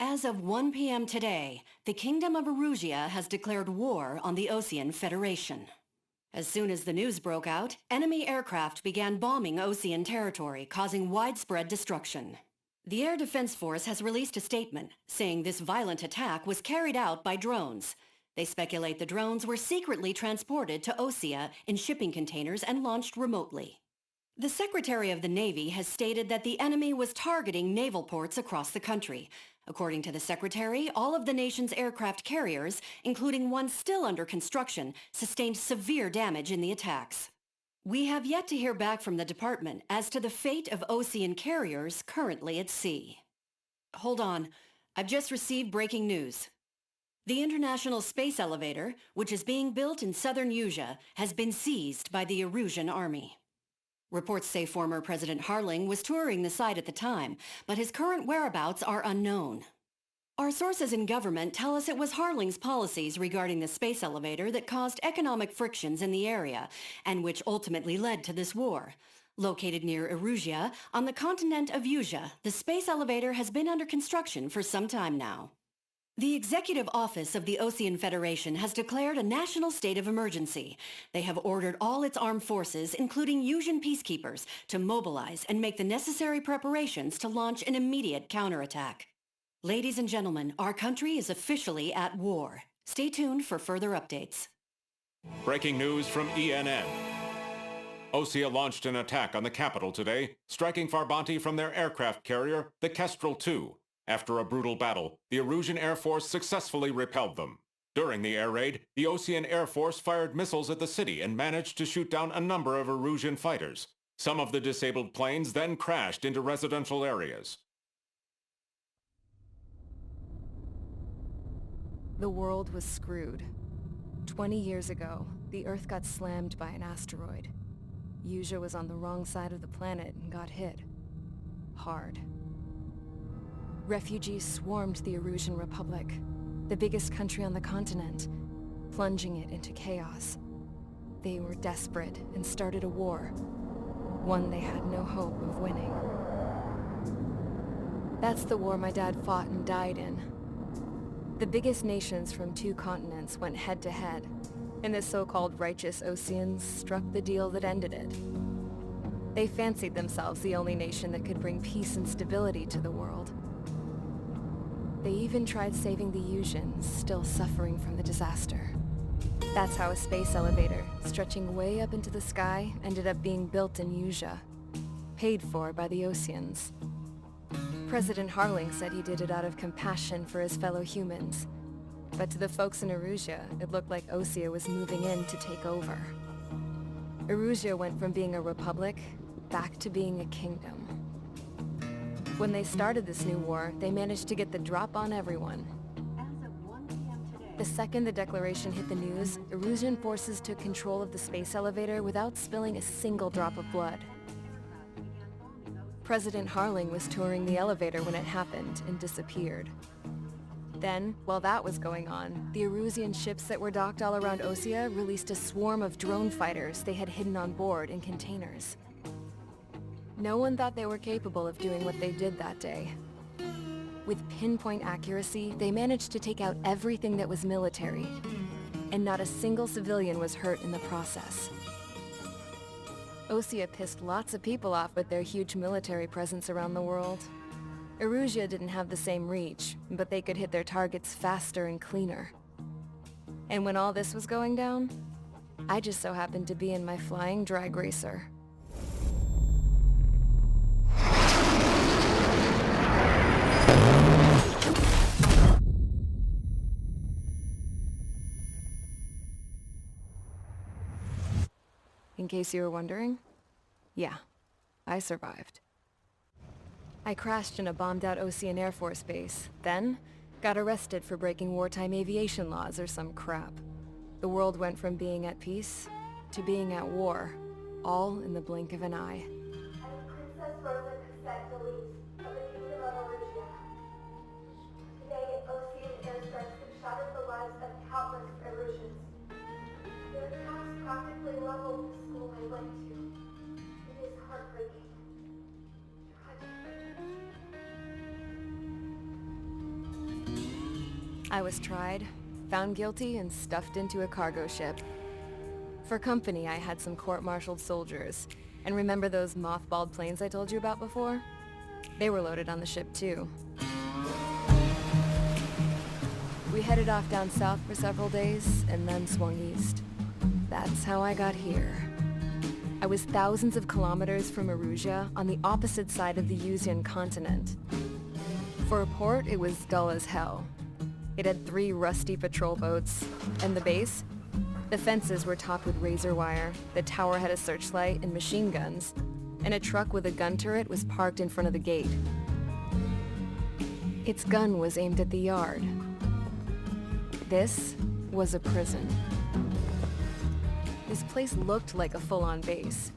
As of 1 p.m. today, the Kingdom of Erusia has declared war on the Osean Federation. As soon as the news broke out, enemy aircraft began bombing Osean territory, causing widespread destruction. The Air Defense Force has released a statement saying this violent attack was carried out by drones. They speculate the drones were secretly transported to Osea in shipping containers and launched remotely. The Secretary of the Navy has stated that the enemy was targeting naval ports across the country. According to the Secretary, all of the nation's aircraft carriers, including one still under construction, sustained severe damage in the attacks. We have yet to hear back from the department as to the fate of Osean carriers currently at sea. Hold on. I've just received breaking news. The International Space Elevator, which is being built in southern Usea, has been seized by the Erusian Army. Reports say former President Harling was touring the site at the time, but his current whereabouts are unknown. Our sources in government tell us it was Harling's policies regarding the space elevator that caused economic frictions in the area, and which ultimately led to this war. Located near Erusia, on the continent of Usea, the space elevator has been under construction for some time now. The Executive Office of the Osean Federation has declared a national state of emergency. They have ordered all its armed forces, including Usian peacekeepers, to mobilize and make the necessary preparations to launch an immediate counterattack. Ladies and gentlemen, our country is officially at war. Stay tuned for further updates. Breaking news from ENN. Osea launched an attack on the capital today, striking Farbanti from their aircraft carrier, the Kestrel II. After a brutal battle, the Erusian Air Force successfully repelled them. During the air raid, the Osean Air Force fired missiles at the city and managed to shoot down a number of Erusian fighters. Some of the disabled planes then crashed into residential areas. The world was screwed. 20 years ago, the Earth got slammed by an asteroid. Usea was on the wrong side of the planet and got hit. Hard. Refugees swarmed the Erusian Republic, the biggest country on the continent, plunging it into chaos. They were desperate and started a war, one they had no hope of winning. That's the war my dad fought and died in. The biggest nations from 2 continents went head-to-head, and the so-called righteous Oseans struck the deal that ended it. They fancied themselves the only nation that could bring peace and stability to the world. They even tried saving the Usians, still suffering from the disaster. That's how a space elevator, stretching way up into the sky, ended up being built in Usea, paid for by the Oseans. President Harling said he did it out of compassion for his fellow humans. But to the folks in Erusia, it looked like Osea was moving in to take over. Erusia went from being a republic back to being a kingdom. When they started this new war, they managed to get the drop on everyone. The second the declaration hit the news, Erusian forces took control of the space elevator without spilling a single drop of blood. President Harling was touring the elevator when it happened and disappeared. Then, while that was going on, the Erusian ships that were docked all around Osea released a swarm of drone fighters they had hidden on board in containers. No one thought they were capable of doing what they did that day. With pinpoint accuracy, they managed to take out everything that was military, and not a single civilian was hurt in the process. Osea pissed lots of people off with their huge military presence around the world. Erusia didn't have the same reach, but they could hit their targets faster and cleaner. And when all this was going down, I just so happened to be in my flying drag racer. In case you were wondering, yeah, I survived. I crashed in a bombed-out Osean Air Force base, then got arrested for breaking wartime aviation laws or some crap. The world went from being at peace to being at war, all in the blink of an eye. I am Princess Rosa Cassette Delise of the Kingdom of Erusia. Today, Osean airstrikes have shattered the lives of countless Erusians. Their attacks practically leveled the school I went to. It is heartbreaking. Tragic. I was tried, found guilty, and stuffed into a cargo ship. For company, I had some court-martialed soldiers. And remember those mothballed planes I told you about before? They were loaded on the ship too. We headed off down south for several days, and then swung east. That's how I got here. I was thousands of kilometers from Erusia, on the opposite side of the Yuzian continent. For a port, it was dull as hell. It had 3 rusty patrol boats, and the base? The fences were topped with razor wire, the tower had a searchlight and machine guns, and a truck with a gun turret was parked in front of the gate. Its gun was aimed at the yard. This was a prison. This place looked like a full-on base,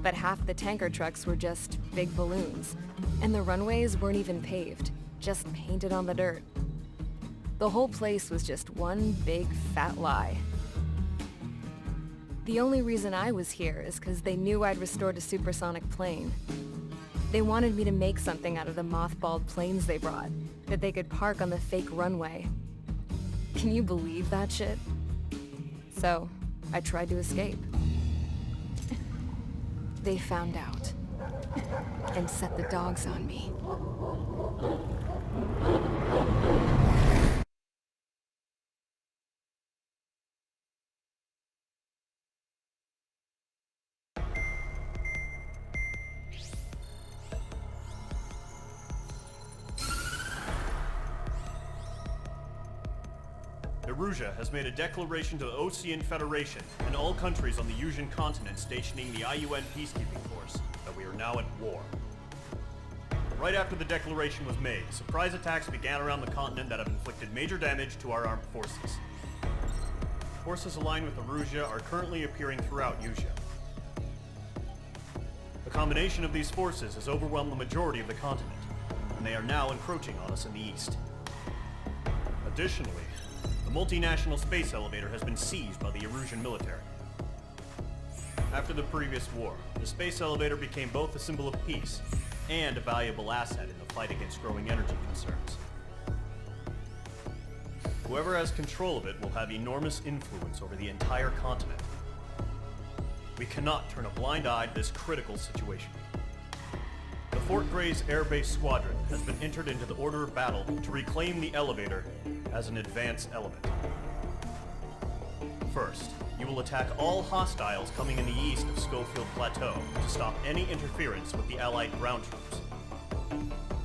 but half the tanker trucks were just big balloons, and the runways weren't even paved, just painted on the dirt. The whole place was just one big fat lie. The only reason I was here is because they knew I'd restored a supersonic plane. They wanted me to make something out of the mothballed planes they brought, that they could park on the fake runway. Can you believe that shit? So, I tried to escape. They found out, and set the dogs on me. Erusia has made a declaration to the Osean Federation and all countries on the Yuzian continent stationing the IUN peacekeeping force that we are now at war. Right after the declaration was made, surprise attacks began around the continent that have inflicted major damage to our armed forces. Forces aligned with Erusia are currently appearing throughout Yusia. The combination of these forces has overwhelmed the majority of the continent, and they are now encroaching on us in the east. Additionally, the multinational space elevator has been seized by the Erusian military. After the previous war, the space elevator became both a symbol of peace and a valuable asset in the fight against growing energy concerns. Whoever has control of it will have enormous influence over the entire continent. We cannot turn a blind eye to this critical situation. The Fort Grays Air Base Squadron has been entered into the order of battle to reclaim the elevator as an advance element. First, you will attack all hostiles coming in the east of Schofield Plateau to stop any interference with the Allied ground troops.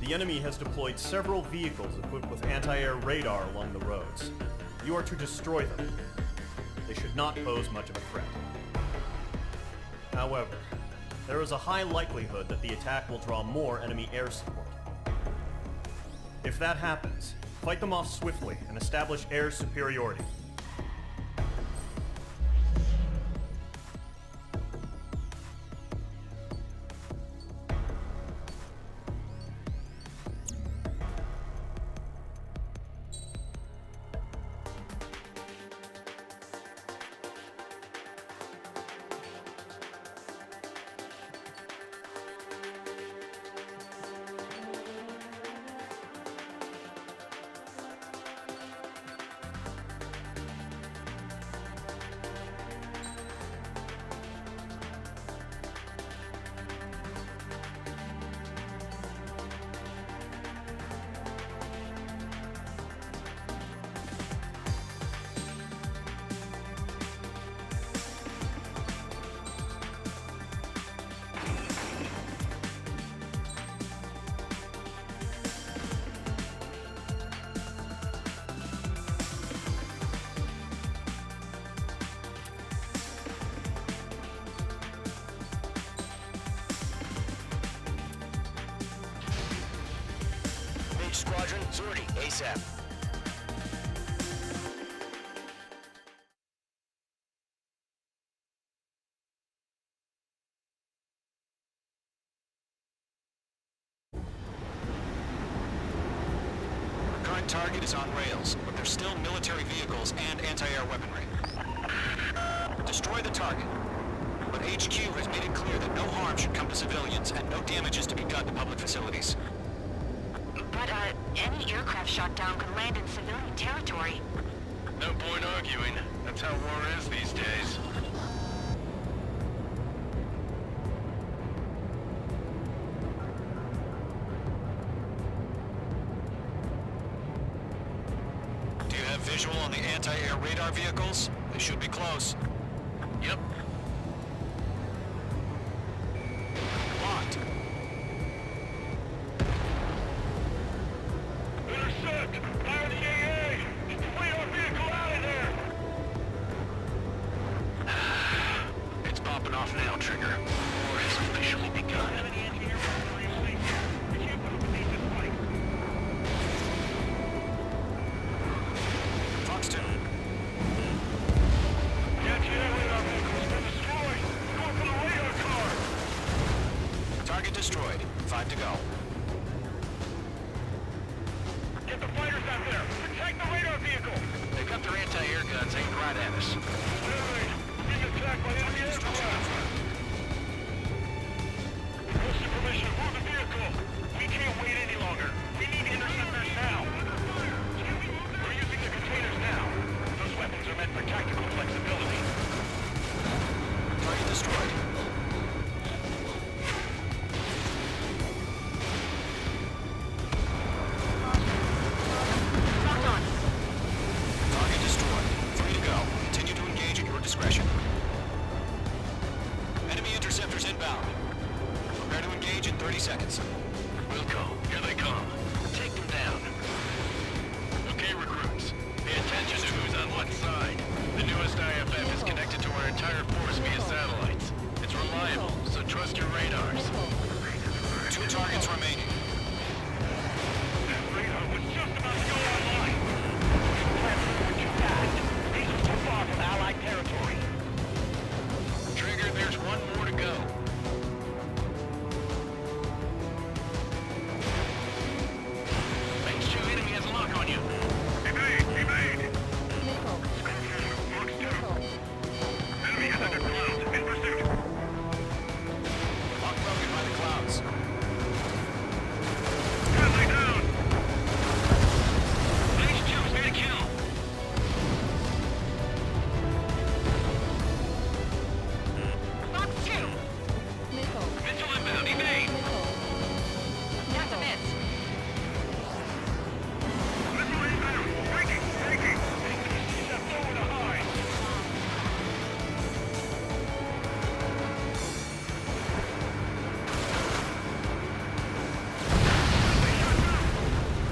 The enemy has deployed several vehicles equipped with anti-air radar along the roads. You are to destroy them. They should not pose much of a threat. However, there is a high likelihood that the attack will draw more enemy air support. If that happens, fight them off swiftly and establish air superiority. Squadron, sortie, ASAP. Our current target is on rails, but there's still military vehicles and anti-air weaponry. Destroy the target. But HQ has made it clear that no harm should come to civilians and no damage is to be done to public facilities. But but any aircraft shot down could land in civilian territory. No point arguing. That's how war is these days. Do you have visual on the anti-air radar vehicles? They should be close. Yep. Locked. Intercept! Fire the AA! Get the radar vehicle out of there! It's popping off now, Trigger. War has officially begun. Fox 2. Target destroyed. 5 to go. Get the fighters out there! Protect the radar vehicle! They've got their anti-air guns aimed right at us. Being attacked by enemy aircraft! Requesting permission to move the vehicle! We can't wait any longer! We need interceptors now! We're using the containers now! Those weapons are meant for tactical flexibility. Target destroyed. Locked on. Target destroyed. 3 to go. Continue to engage at your discretion. Enemy interceptors inbound. Prepare to engage in 30 seconds. Wilco, here they come. Take them down. Okay, recruits. Pay attention to who's on what side. The newest IFF is connected to our entire force via satellites. It's reliable, so trust your radars. 2 targets remaining. That radar was just about to go online. We're too fast. These are too far from Allied territory. Trigger, there's one more to go. Make sure enemy has a lock on you. Evade! Evade! Fox 2. Enemy is under clouds. In pursuit. Lock broken by the clouds. Friendly down! Phase 2 is made a kill. Fox 2. Missile inbound. Evade! That's a miss. Missile inbound. Breaking! Breaking! Step forward to hide.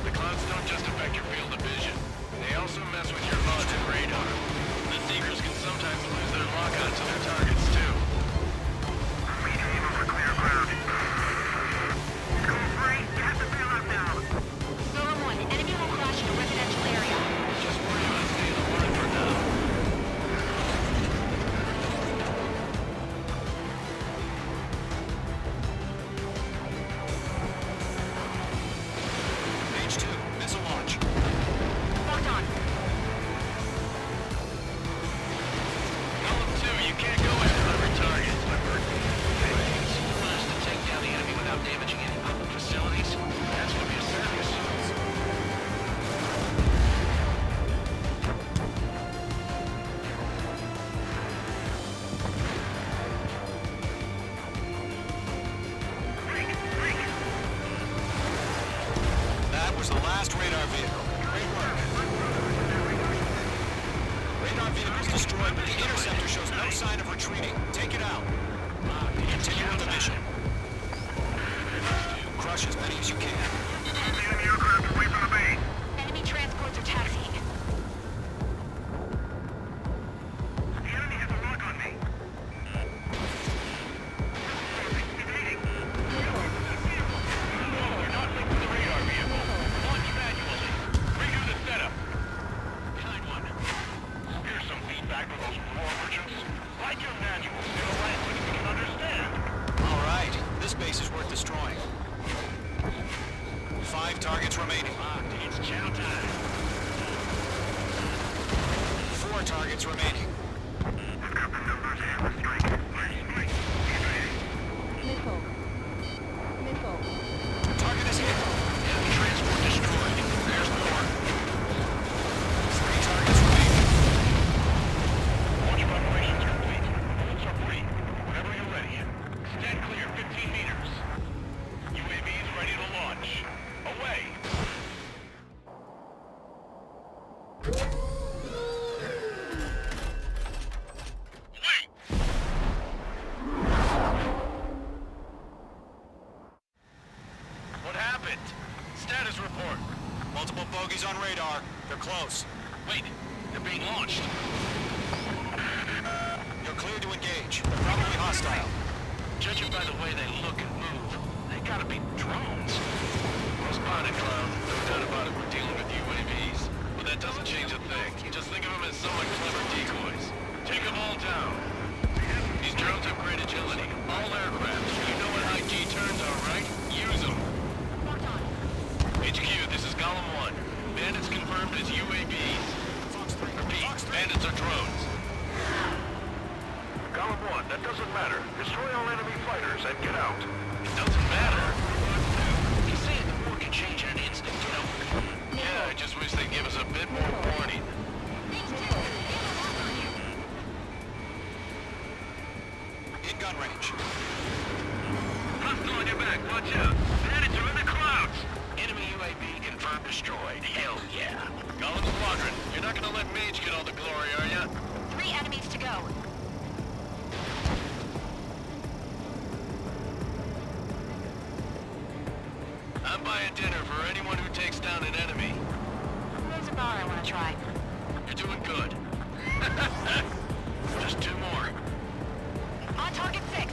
The clouds don't just affect your field of vision. They also mess with your HUD and radar. The Seekers can sometimes lose their lock-on to their targets, too. We aim over clear ground. Code 3, you have to bail out now. Silver 1, enemy will crash in a residential area. Just worry about staying alert for now. Page 2. Missile launch. Locked on. Column 2, you can't go after every target. You want us to take down the enemy without damaging any public facilities? That's gonna be a circus. That was the last radar vehicle. Great work. Radar vehicle's destroyed, but the interceptor shows no sign of retreating. Take it out. Continue with the mission. Crush as many as you can. Enemy aircraft away from the base. Enemy transports are taxiing. The enemy has a lock on me. Evading. They're not linked to the radar vehicle. Launch manually. Redo the setup. Kind one. Here's some feedback for those war merchants. Like your manuals in a language we can understand. All right. This base is worth destroying. 5 targets remaining. It's chow time. 4 targets remaining. We've got the numbers and the strike. Strike. Evading. Target is hit. Enemy transport destroyed. Status report. Multiple bogies on radar. They're close. Wait, they're being launched. You're cleared to engage. They're probably hostile. Judging by the way they look and move, they gotta be drones. Well spotted, Clown. No doubt about it, we're dealing with UAVs. But that doesn't change a thing. Just think of them as somewhat clever decoys. Take them all down. These drones have great agility. All aircraft. You know what high G turns are, right? Use them. HQ, this is Golem 1. Bandits confirmed as UAVs. Repeat, bandits are drones. Golem 1, that doesn't matter. Destroy all enemy fighters and get out. It doesn't matter? He's saying the war can change in an instant, you know? Yeah, I just wish they'd give us a bit more warning. In gun range. Hostile on your back, watch out. Bandits are in the clouds. Enemy UAV confirmed destroyed. Hell yeah. Golem Squadron, you're not gonna let Mage get all the glory, are ya? 3 enemies to go. I'm buying dinner for anyone who takes down an enemy. There's a bar I want to try. You're doing good. Just 2 more. On target 6.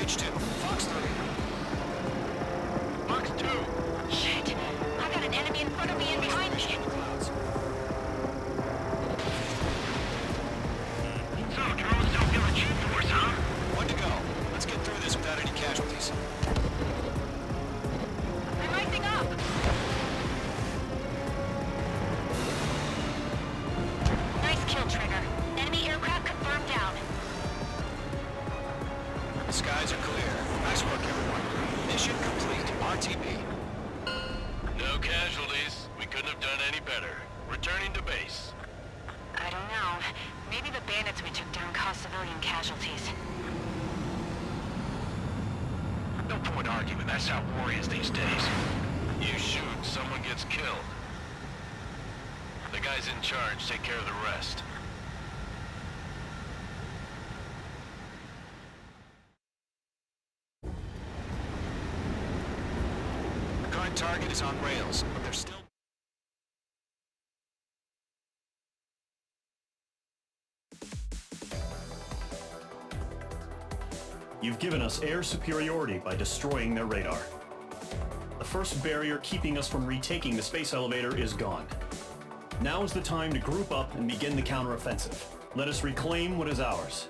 H2. Fox 3. Box 2. Shit. I got an enemy in front of me and behind me. So, drones don't feel a G-force, huh? 1 to go. Let's get through this without any casualties. They're rising up. Nice kill, Trigger. Enemy aircraft confirmed down. The skies are clear. Nice work, everyone. Mission complete. RTB. No casualties. We couldn't have done any better. Returning to base. I don't know. Maybe the bandits we took down caused civilian casualties. No point arguing. That's how war is these days. You shoot, someone gets killed. The guys in charge take care of the rest. The current target is on rails, but they're still... You've given us air superiority by destroying their radar. The first barrier keeping us from retaking the space elevator is gone. Now is the time to group up and begin the counteroffensive. Let us reclaim what is ours.